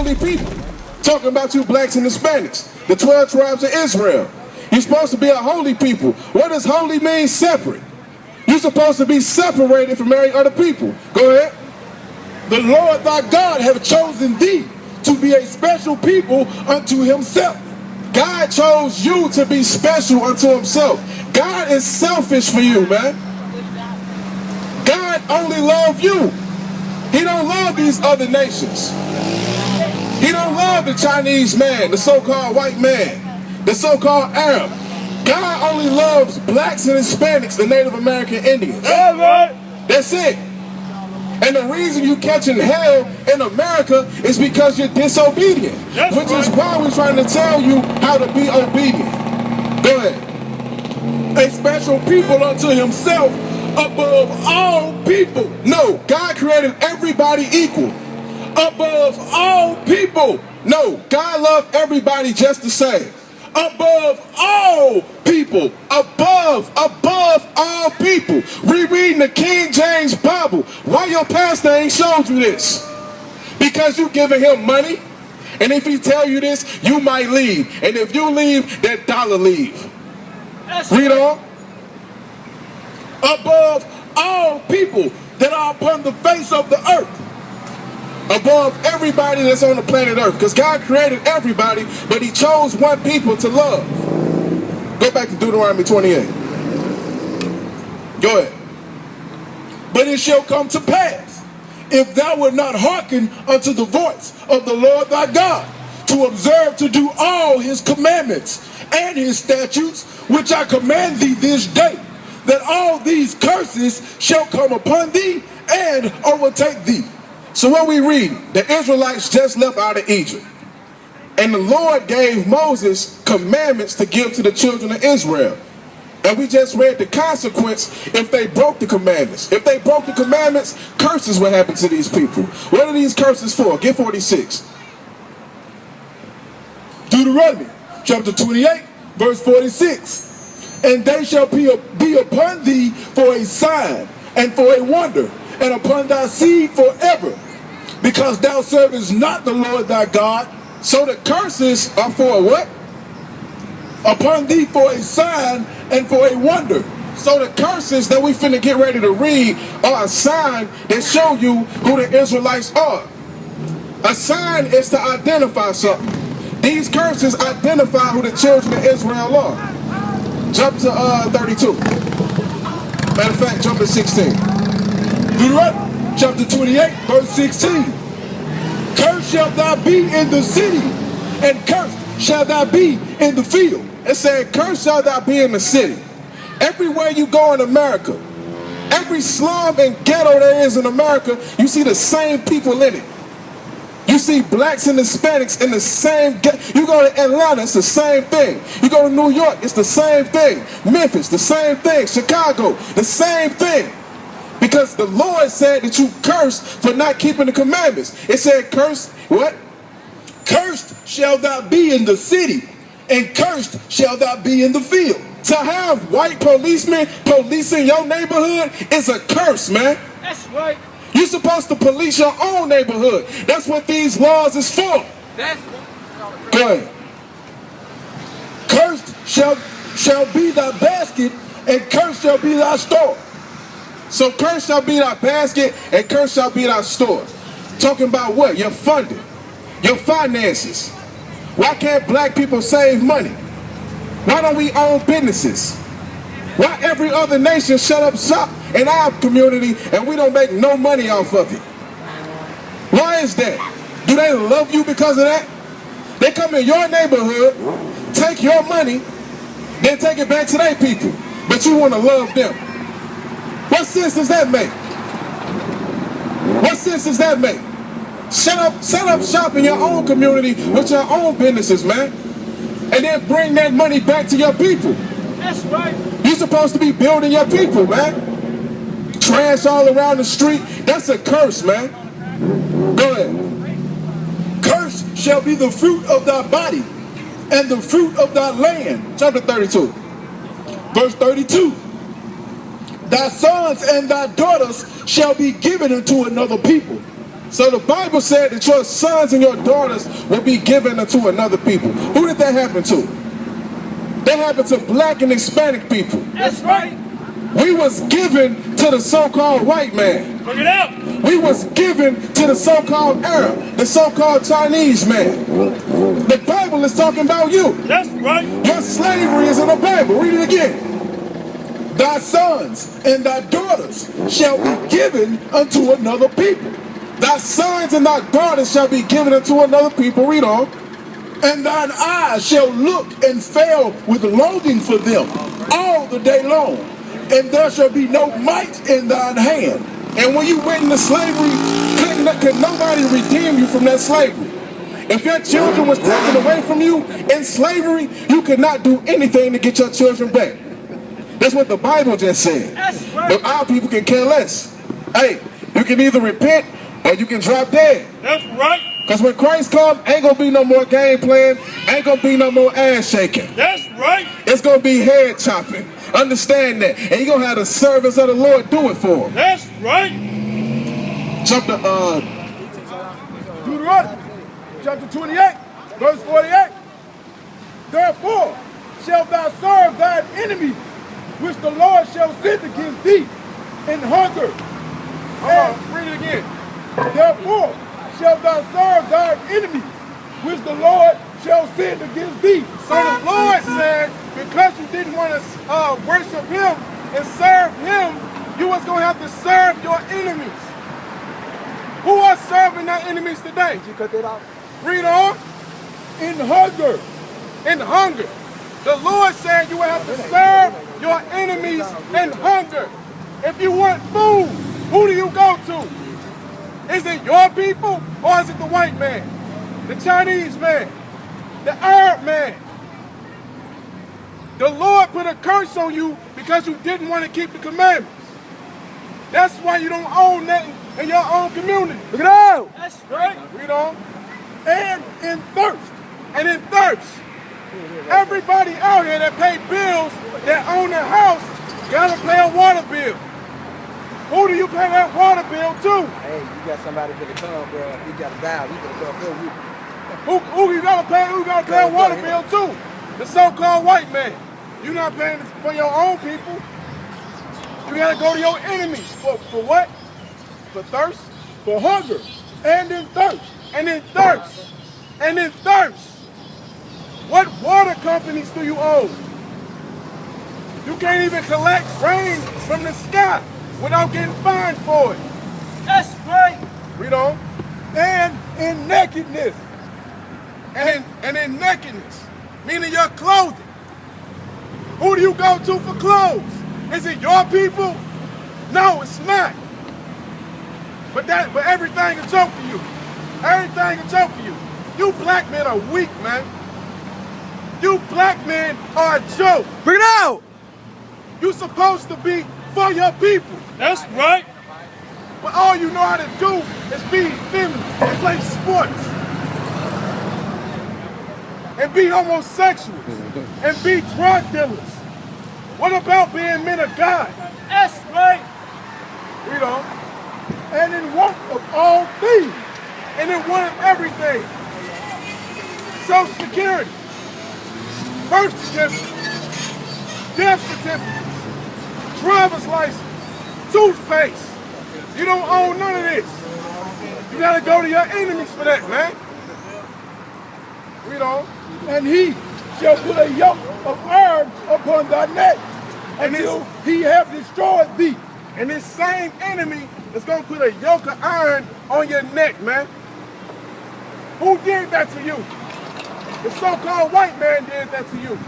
holy people. Talking about you blacks and Hispanics, the 12 tribes of Israel. You're supposed to be a holy people. What does holy mean? Separate. You're supposed to be separated from every other people. Go ahead. The Lord thy God hath chosen thee to be a special people unto himself. God chose you to be special unto himself. God is selfish for you, man. God only loves you. He don't love these other nations. He don't love the Chinese man, the so-called white man, the so-called Arab. God only loves blacks and Hispanics and Native American Indians. That's it. And the reason you catching hell in America is because you're disobedient. Which is why we're trying to tell you how to be obedient. Go ahead. A special people unto himself above all people. No, God created everybody equal. Above all people. No, God loved everybody just the same. Above all people. Above all people. Rereading the King James Bible. Why your pastor ain't showed you this? Because you giving him money. And if he tell you this, you might leave. And if you leave, that dollar leave. Read on. Above all people that are upon the face of the earth. Above everybody that's on the planet Earth. Because God created everybody, but he chose one people to love. Go back to Deuteronomy 28. Go ahead. But it shall come to pass, if thou wilt not hearken unto the voice of the Lord thy God, to observe to do all his commandments and his statutes, which I command thee this day, that all these curses shall come upon thee and overtake thee. So what we read, the Israelites just left out of Egypt. And the Lord gave Moses commandments to give to the children of Israel. And we just read the consequence if they broke the commandments. If they broke the commandments, curses will happen to these people. What are these curses for? Get 46. Deuteronomy chapter 28, verse 46. And they shall be upon thee for a sign and for a wonder, and upon thy seed forever, because thou servest not the Lord thy God. So the curses are for what? Upon thee for a sign and for a wonder. So the curses that we finna get ready to read are a sign that show you who the Israelites are. A sign is to identify something. These curses identify who the children of Israel are. Jump to 32. Matter of fact, jump to 16. Deuteronomy chapter 28, verse 16. Cursed shalt thou be in the city, and cursed shalt thou be in the field. It said, cursed shalt thou be in the city. Everywhere you go in America, every slum and ghetto there is in America, you see the same people in it. You see blacks and Hispanics in the same ghetto. You go to Atlanta, it's the same thing. You go to New York, it's the same thing. Memphis, the same thing. Chicago, the same thing. Because the Lord said that you cursed for not keeping the commandments. It said, cursed, what? Cursed shall thou be in the city, and cursed shall thou be in the field. To have white policemen policing your neighborhood is a curse, man. That's right. You're supposed to police your own neighborhood. That's what these laws is for. That's Go ahead. Cursed shall be thy basket, and cursed shall be thy store. So cursed shall be thy basket, and cursed shall be thy store. Talking about what? Your funding, your finances. Why can't black people save money? Why don't we own businesses? Why every other nation shut up shop in our community and we don't make no money off of it? Why is that? Do they love you because of that? They come in your neighborhood, take your money, then take it back to their people. But you want to love them. What sense does that make? What sense does that make? Set up shop in your own community with your own businesses, man. And then bring that money back to your people. That's right. You're supposed to be building your people, man. Trash all around the street, that's a curse, man. Go ahead. Cursed shall be the fruit of thy body, and the fruit of thy land. Chapter 32. Verse 32. Thy sons and thy daughters shall be given unto another people, So the Bible said that your sons and your daughters will be given unto another people. Who did that happen to? That happened to black and Hispanic people. That's right. We was given to the so-called white man. Bring it out. We was given to the so-called Arab, the so-called Chinese man. The Bible is talking about you. That's right. Your slavery is in the Bible. Read it again. Thy sons and thy daughters shall be given unto another people. Thy sons and thy daughters shall be given unto another people. Read on. And thine eyes shall look and fail with longing for them all the day long. And there shall be no might in thine hand. And when you went into slavery, could nobody redeem you from that slavery. If your children was taken away from you in slavery, you could not do anything to get your children back. That's what the Bible just said. That's right. But our people can care less. Hey, you can either repent or you can drop dead. That's right. Because when Christ comes, ain't going to be no more game playing, ain't going to be no more ass shaking. That's right. It's going to be head chopping. Understand that. And you're going to have the servants of the Lord do it for them. That's right. Jump to, Deuteronomy chapter 28, verse 48. Therefore shalt thou serve thine enemies, which the Lord shall send against thee in hunger. read it again. Therefore shalt thou serve thine enemies, which the Lord shall send against thee. So the Lord said, because you didn't want to worship him and serve him, you was going to have to serve your enemies. Who are serving their enemies today? Did you cut that out? Read on. In hunger. In hunger. The Lord said you will have to serve your enemies in hunger. If you want food, who do you go to? Is it your people or is it the white man? The Chinese man? The Arab man? The Lord put a curse on you because you didn't want to keep the commandments. That's why you don't own nothing in your own community. Look it out. That's right. Read on. And in thirst. And in thirst. Everybody out here that pay bills, that own a house, gotta pay a water bill. Who do you pay that water bill to? Hey, you got somebody to come, bro. You got to die. We gonna come fill you. Who you gotta pay? Who you gotta pay a water bill to? The so-called white man. You're not paying for your own people. You gotta go to your enemies. For what? For thirst? For hunger. And in thirst. And in thirst. And in thirst. What water companies do you own? You can't even collect rain from the sky without getting fined for it. That's right. Read on. And in nakedness. And in nakedness, meaning your clothing. Who do you go to for clothes? Is it your people? No, it's not. But everything a joke to you. Everything a joke to you. You black men are weak, man. You black men are a joke. Bring it out. You supposed to be for your people. That's right. But all you know how to do is be feminine and play sports. And be homosexuals. And be drug dealers. What about being men of God? That's right. Read on. And in want of all things. And in one of everything. Social Security. Birth certificate. Death certificate. Driver's license. Toothpaste. You don't own none of this. You gotta go to your enemies for that, man. Read on. And he shall put a yoke of iron upon thy neck until he have destroyed thee. And this same enemy is gonna put a yoke of iron on your neck, man. Who did that to you? The so-called white man did that to you.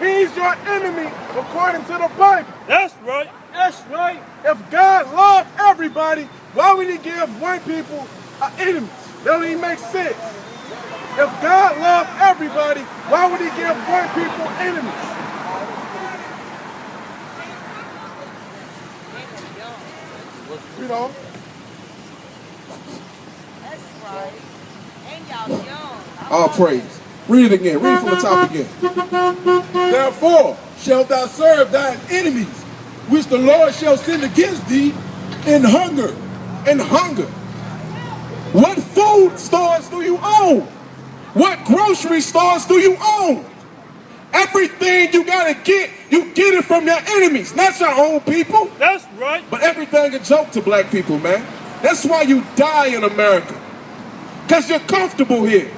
He's your enemy according to the Bible. That's right. That's right. If God loved everybody, why would he give one people enemies? That don't even make sense. If God loved everybody, why would he give one people enemies? You know? That's right. And y'all young. All praise. Read it again. Read it from the top again. Therefore shalt thou serve thine enemies, which the Lord shall send against thee in hunger, and hunger. What food stores do you own? What grocery stores do you own? Everything you gotta get, you get it from your enemies, not your own people. That's right. But everything a joke to black people, man. That's why you die in America. Because you're comfortable here.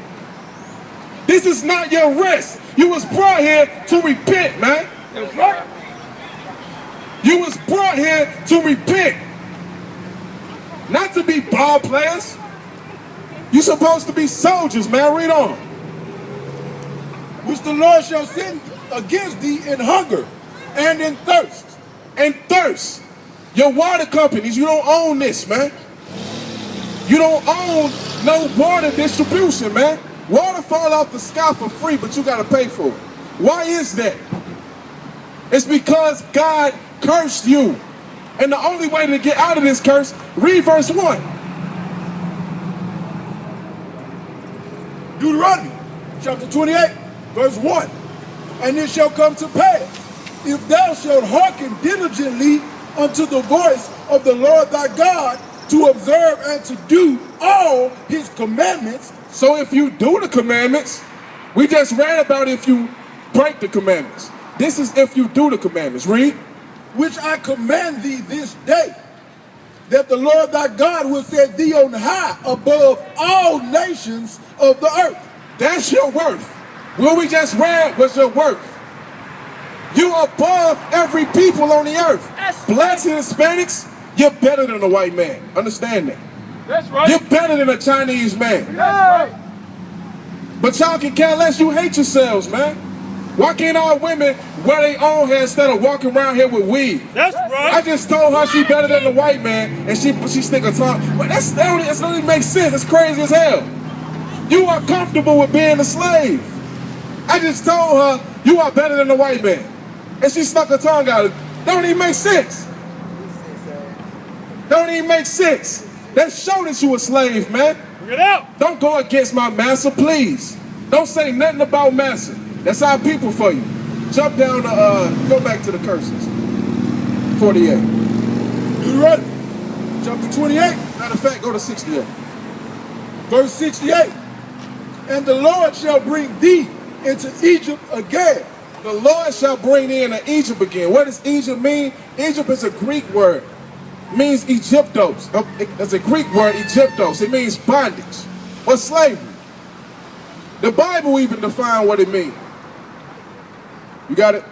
This is not your rest. You was brought here to repent, man. That's right. You was brought here to repent. Not to be ball players. You supposed to be soldiers, man. Read on. Which the Lord shall send against thee in hunger and in thirst. And thirst. Your water companies, you don't own this, man. You don't own no water distribution, man. Water fall off the sky for free, but you gotta pay for it. Why is that? It's because God cursed you. And the only way to get out of this curse, read verse 1. Deuteronomy chapter 28, verse 1. And it shall come to pass, if thou shalt hearken diligently unto the voice of the Lord thy God, to observe and to do all his commandments. So if you do the commandments, we just read about if you break the commandments. This is if you do the commandments. Read. Which I command thee this day, that the Lord thy God will set thee on high above all nations of the earth. That's your worth. What we just read was your worth. You above every people on the earth. That's Blacks and Hispanics, you're better than a white man. Understand that. That's right. You're better than a Chinese man. That's right. But y'all can care less. You hate yourselves, man. Why can't all women wear their own hair instead of walking around here with weave? That's right. I just told her she better than the white man, and she stick her tongue. But that don't even make sense. It's crazy as hell. You are comfortable with being a slave. I just told her you are better than the white man, and she stuck her tongue out. Don't even make sense. Don't even make sense. That show that you a slave, man. Bring it out. Don't go against my master, please. Don't say nothing about master. That's our people for you. Jump down to, go back to the curses. 48. Deuteronomy chapter 28, Matter of fact, go to 68. verse 68. And the Lord shall bring thee into Egypt again. The Lord shall bring thee into Egypt again. What does Egypt mean? Egypt is a Greek word. It means Egyptos. It's a Greek word, Egyptos. It means bondage or slavery. The Bible even defines what it means. You got it?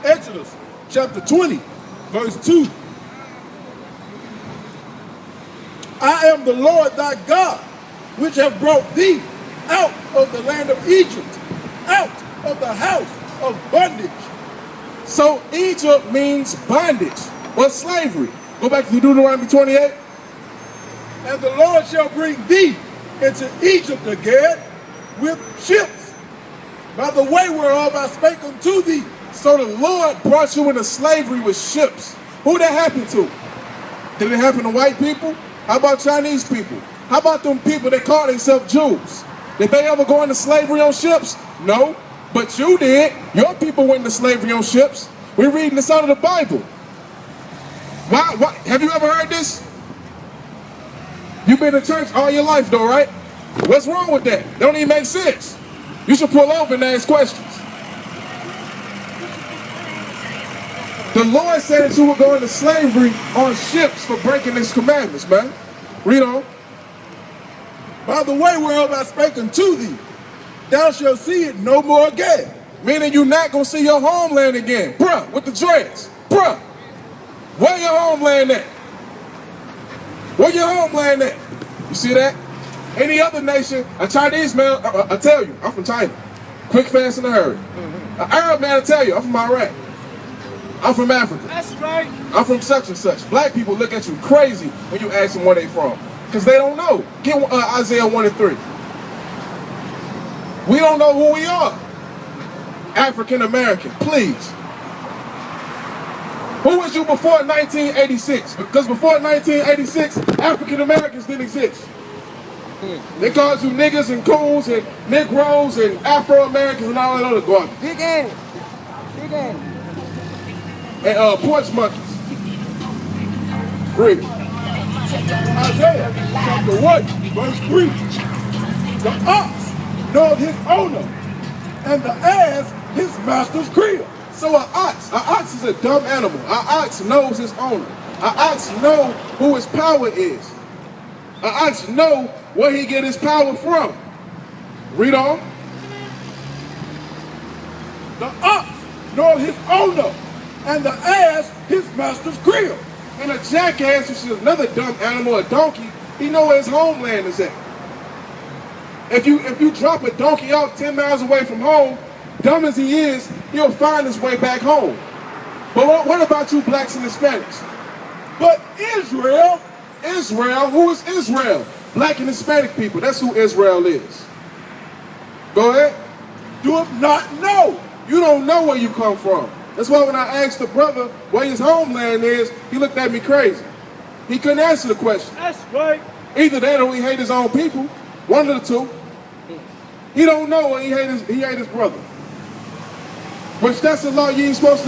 Exodus chapter 20, verse 2. I am the Lord thy God, which have brought thee out of the land of Egypt, out of the house of bondage. So Egypt means bondage or slavery. Go back to Deuteronomy 28. And the Lord shall bring thee into Egypt again with ships, by the way whereof I spake unto thee. So the Lord brought you into slavery with ships. Who that happened to? Did it happen to white people? How about Chinese people? How about them people that call themselves Jews? Did they ever go into slavery on ships? No, but you did. Your people went into slavery on ships. We're reading this out of the Bible. Why? Have you ever heard this? You've been to church all your life though, right? What's wrong with that? Don't even make sense. You should pull over and ask questions. The Lord said that you were going to slavery on ships for breaking his commandments, man. Read on. By the way whereof I spake unto thee, thou shalt see it no more again. Meaning you're not going to see your homeland again. Bruh, with the dreads. Bruh, where your homeland at? Where your homeland at? You see that? Any other nation, a Chinese man, I tell you, I'm from China. Quick, fast, in a hurry. An Arab man, I tell you, I'm from Iraq. I'm from Africa. That's right. I'm from such and such. Black people look at you crazy when you ask them where they from. Because they don't know. Get Isaiah 1 and 3. We don't know who we are. African American, please. Who was you before 1986? Because before 1986, African Americans didn't exist. They called you niggas and coons and Negroes and Afro-Americans and all that other garbage. Big end. Big end. And porch monkeys. Read. Isaiah chapter 1, verse 3. The ox knoweth his owner, and the ass his master's crib. So an ox is a dumb animal. An ox knows his owner. An ox know who his power is. An ox know where he get his power from. Read on. The ox knoweth his owner, and the ass his master's crib. And a jackass, which is another dumb animal, a donkey, he know where his homeland is at. If you drop a donkey off 10 miles away from home, dumb as he is, he'll find his way back home. But what about you blacks and Hispanics? But Israel, Who is Israel? Black and Hispanic people, that's who Israel is. Go ahead. doeth not know. You don't know where you come from. That's why when I asked the brother where his homeland is, he looked at me crazy. He couldn't answer the question. That's right. Either that or he hate his own people. One of the two. He don't know or he hate his brother. Which that's a law you ain't supposed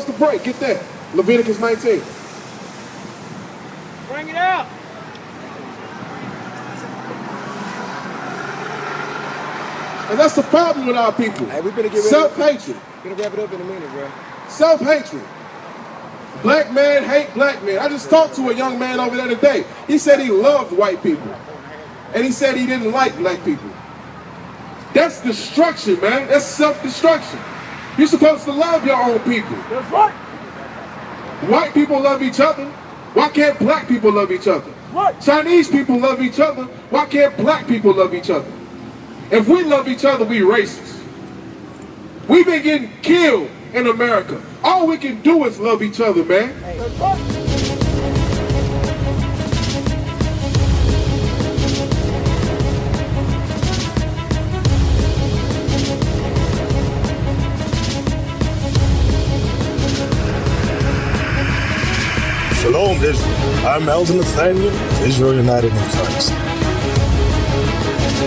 to break. Get that. Leviticus 19. Bring it out. And that's the problem with our people. Hey, we better get rid of Self-hatred. Gonna wrap it up in a minute, bro. Self-hatred. Black men hate black men. I just talked to a young man over there today. He said he loved white people. And he said he didn't like black people. That's destruction, man. That's self-destruction. You're supposed to love your own people. That's right. White people love each other. Why can't black people love each other? Right. Chinese people love each other. Why can't black people love each other? If we love each other, we racist. We've been getting killed in America. All we can do is love each other, man. That's right. Shalom, Israel. I'm Elder Nathaniel, Israel United in Christ.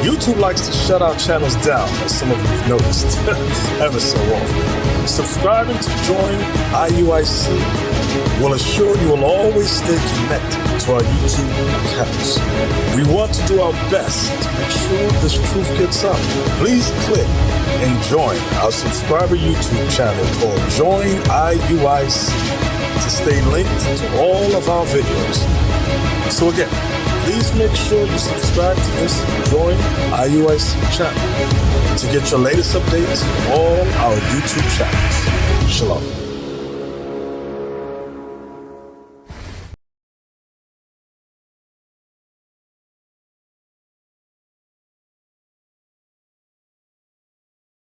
YouTube likes to shut our channels down, as some of you have noticed, ever so often. Subscribing to join IUIC will assure you will always stay connected to our YouTube accounts. We want to do our best to make sure this truth gets out. Please click and join our subscriber YouTube channel called Join IUIC to stay linked to all of our videos. So again, please make sure you subscribe to this Join IUIC channel to get your latest updates from all our YouTube channels. Shalom.